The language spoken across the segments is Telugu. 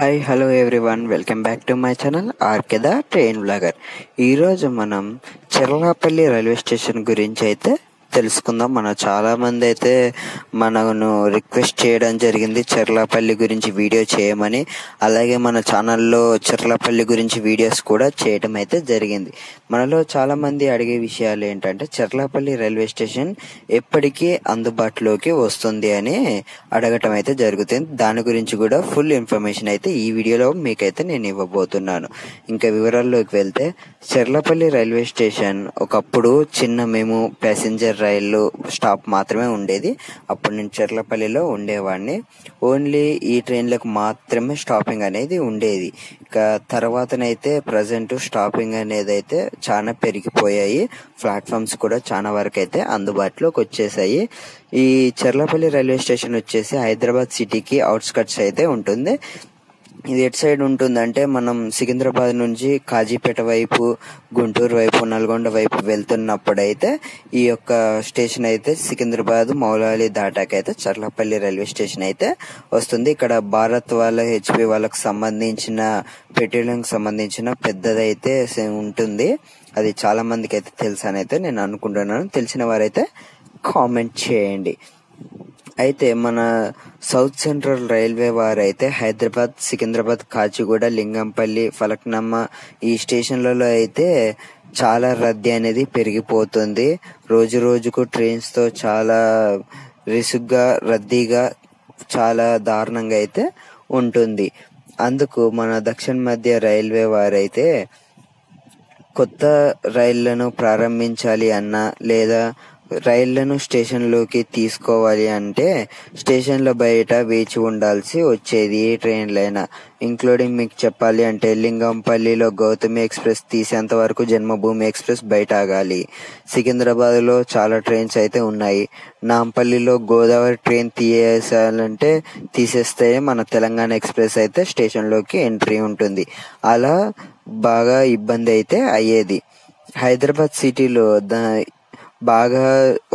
Hi hello everyone, welcome back to my channel RK the train blogger. ఈరోజు మనం చెర్లాపల్లి రైల్వే స్టేషన్ గురించి అయితే తెలుసుకుందాం. చాలా మంది అయితే మనను రిక్వెస్ట్ చేయడం జరిగింది చెర్లాపల్లి గురించి వీడియో చేయమని. అలాగే మన ఛానల్లో చెర్లాపల్లి గురించి వీడియోస్ కూడా చేయడం అయితే జరిగింది. మనలో చాలా మంది అడిగే విషయాలు ఏంటంటే చెర్లాపల్లి రైల్వే స్టేషన్ ఎప్పటికీ అందుబాటులోకి వస్తుంది అని అడగటం అయితే జరుగుతుంది. దాని గురించి కూడా ఫుల్ ఇన్ఫర్మేషన్ అయితే ఈ వీడియోలో మీకైతే నేను ఇవ్వబోతున్నాను. ఇంకా వివరాల్లోకి వెళ్తే, చెర్లాపల్లి రైల్వే స్టేషన్ ఒకప్పుడు చిన్న మేము ప్యాసింజర్ రైలు స్టాప్ మాత్రమే ఉండేది. అప్పుడు నేను చెర్లపల్లిలో ఉండేవాడిని. ఓన్లీ ఈ ట్రైన్లకు మాత్రమే స్టాపింగ్ అనేది ఉండేది. ఇక తర్వాతనైతే ప్రజెంట్ స్టాపింగ్ అనేది అయితే చాలా పెరిగిపోయాయి. ప్లాట్ఫామ్స్ కూడా చాలా వరకు అయితే అందుబాటులోకి వచ్చేసాయి. ఈ చెర్లపల్లి రైల్వే స్టేషన్ వచ్చేసి హైదరాబాద్ సిటీకి అవుట్స్కట్స్ అయితే ఉంటుంది. ఇది ఎటు సైడ్ ఉంటుందంటే, మనం సికింద్రాబాద్ నుంచి కాజీపేట వైపు, గుంటూరు వైపు, నల్గొండ వైపు వెళ్తున్నప్పుడైతే ఈ యొక్క స్టేషన్ అయితే సికింద్రాబాద్ మౌలాలి దాటాకైతే చెర్లపల్లి రైల్వే స్టేషన్ అయితే వస్తుంది. ఇక్కడ భారత్ వాళ్ళ హెచ్పి వాళ్ళకు సంబంధించిన పెట్రోలియం సంబంధించిన పెద్దదైతే ఉంటుంది. అది చాలా మందికి అయితే తెలుసు అని అయితే నేను అనుకుంటున్నాను. తెలిసిన వారైతే కామెంట్ చేయండి. అయితే మన సౌత్ సెంట్రల్ రైల్వే వారైతే హైదరాబాద్, సికింద్రాబాద్, కాచిగూడ, లింగంపల్లి, ఫలక్నమ్మ ఈ స్టేషన్లలో అయితే చాలా రద్దీ అనేది పెరిగిపోతుంది. రోజు రోజుకు ట్రైన్స్ తో చాలా రిసుగ్గా, రద్దీగా, చాలా దారుణంగా అయితే ఉంటుంది. అందుకు మన దక్షిణ మధ్య రైల్వే వారైతే కొత్త రైళ్లను ప్రారంభించాలి అన్నా, లేదా రైళ్లను స్టేషన్లోకి తీసుకోవాలి అంటే స్టేషన్ల బయట వేచి ఉండాల్సి వచ్చేది. ఏ ట్రైన్లైనా, ఇంక్లూడింగ్ మీకు చెప్పాలి అంటే లింగంపల్లిలో గౌతమి ఎక్స్ప్రెస్ తీసేంత వరకు జన్మభూమి ఎక్స్ప్రెస్ బయట ఆగాలి. సికింద్రాబాద్ లో చాలా ట్రైన్స్ అయితే ఉన్నాయి. నాంపల్లిలో గోదావరి ట్రైన్ తీసేయాలంటే తీసేస్తే మన తెలంగాణ ఎక్స్ప్రెస్ అయితే స్టేషన్ లోకి ఎంట్రీ ఉంటుంది. అలా బాగా ఇబ్బంది అయితే అయ్యేది. హైదరాబాద్ సిటీలో బాగా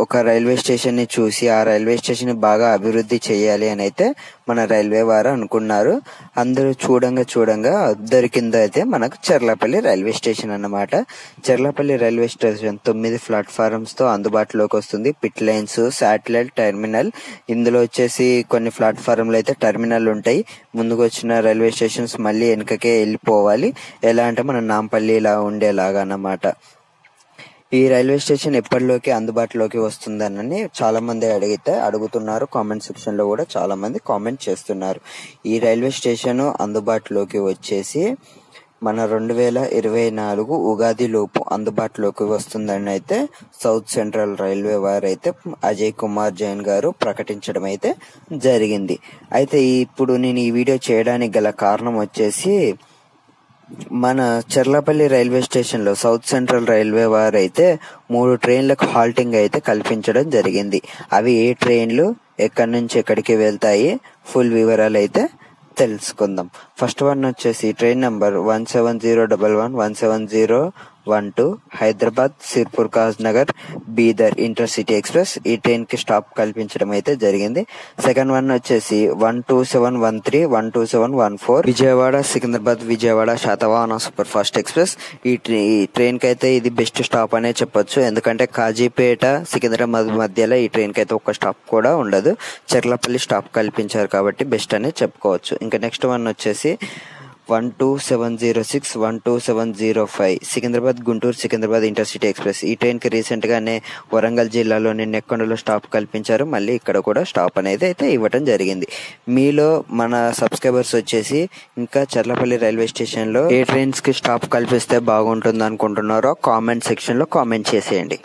ఒక రైల్వే స్టేషన్ ని చూసి ఆ రైల్వే స్టేషన్ ని బాగా అభివృద్ధి చేయాలి అని అయితే మన రైల్వే వారు అనుకున్నారు. అందరూ చూడంగా దొరికింది అయితే మనకు చెర్లపల్లి రైల్వే స్టేషన్ అన్నమాట. చెర్లపల్లి రైల్వే స్టేషన్ 9 ప్లాట్ఫారమ్స్ తో అందుబాటులోకి వస్తుంది. Pit lines, satellite terminal. ఇందులో వచ్చేసి కొన్ని ప్లాట్ఫారంలు అయితే టెర్మినల్ ఉంటాయి. ముందుకు వచ్చిన రైల్వే స్టేషన్స్ మళ్ళీ వెనుకకే వెళ్ళిపోవాలి. ఎలా అంటే మన నాంపల్లి ఇలా ఉండేలాగా అన్నమాట. ఈ రైల్వే స్టేషన్ ఎప్పటిలోకి అందుబాటులోకి వస్తుందని చాలా మంది అడుగుతున్నారు. కామెంట్ సెక్షన్ లో కూడా చాలా మంది కామెంట్ చేస్తున్నారు. ఈ రైల్వే స్టేషన్ అందుబాటులోకి వచ్చేసి మన 2024 ఉగాది లోపు అందుబాటులోకి వస్తుందని అయితే సౌత్ సెంట్రల్ రైల్వే వారు అయితే అజయ్ కుమార్ జైన్ గారు ప్రకటించడం అయితే జరిగింది. అయితే ఇప్పుడు నేను ఈ వీడియో చేయడానికి గల కారణం వచ్చేసి, మన చెర్లపల్లి రైల్వే స్టేషన్ లో సౌత్ సెంట్రల్ రైల్వే వారు అయితే 3 ట్రైన్లకు హాల్టింగ్ అయితే కల్పించడం జరిగింది. అవి ఏ ట్రైన్లు, ఎక్కడి నుంచి ఎక్కడికి వెళ్తాయి, ఫుల్ వివరాలు అయితే తెలుసుకుందాం. ఫస్ట్ వన్ వచ్చేసి train number 17011 17012 Hyderabad Sirpur Kagaznagar Bidar intercity express. ఈ ట్రైన్ కి స్టాప్ కల్పించడం అయితే జరిగింది. సెకండ్ వన్ వచ్చేసి 12713 12714 Vijayawada Secunderabad Vijayawada Satavahana super fast express. ఈ ట్రైన్ కి అయితే ఇది బెస్ట్ స్టాప్ అనే చెప్పొచ్చు. ఎందుకంటే కాజీపేట, సికింద్రాబాద్ మధ్యలో ఈ ట్రైన్ కి అయితే ఒక స్టాప్ కూడా ఉండదు. చెర్లపల్లి స్టాప్ కల్పించారు కాబట్టి బెస్ట్ అనే చెప్పుకోవచ్చు. ఇంకా నెక్స్ట్ వన్ వచ్చేసి 12706 12705 సికింద్రాబాద్ గుంటూరు సికింద్రాబాద్ ఇంటర్సిటీ ఎక్స్ప్రెస్. ఈ ట్రైన్ కి రీసెంట్ గానే వరంగల్ జిల్లాలోని నెక్కొండలో స్టాప్ కల్పించారు. మళ్ళీ ఇక్కడ కూడా స్టాప్ అనేది అయితే ఇవ్వటం జరిగింది. మీలో మన సబ్స్క్రైబర్స్ వచ్చేసి ఇంకా చెర్లపల్లి రైల్వే స్టేషన్ లో ఏ ట్రైన్స్ కి స్టాప్ కల్పిస్తే బాగుంటుంది అనుకుంటున్నారో కామెంట్ సెక్షన్ లో కామెంట్ చేసేయండి.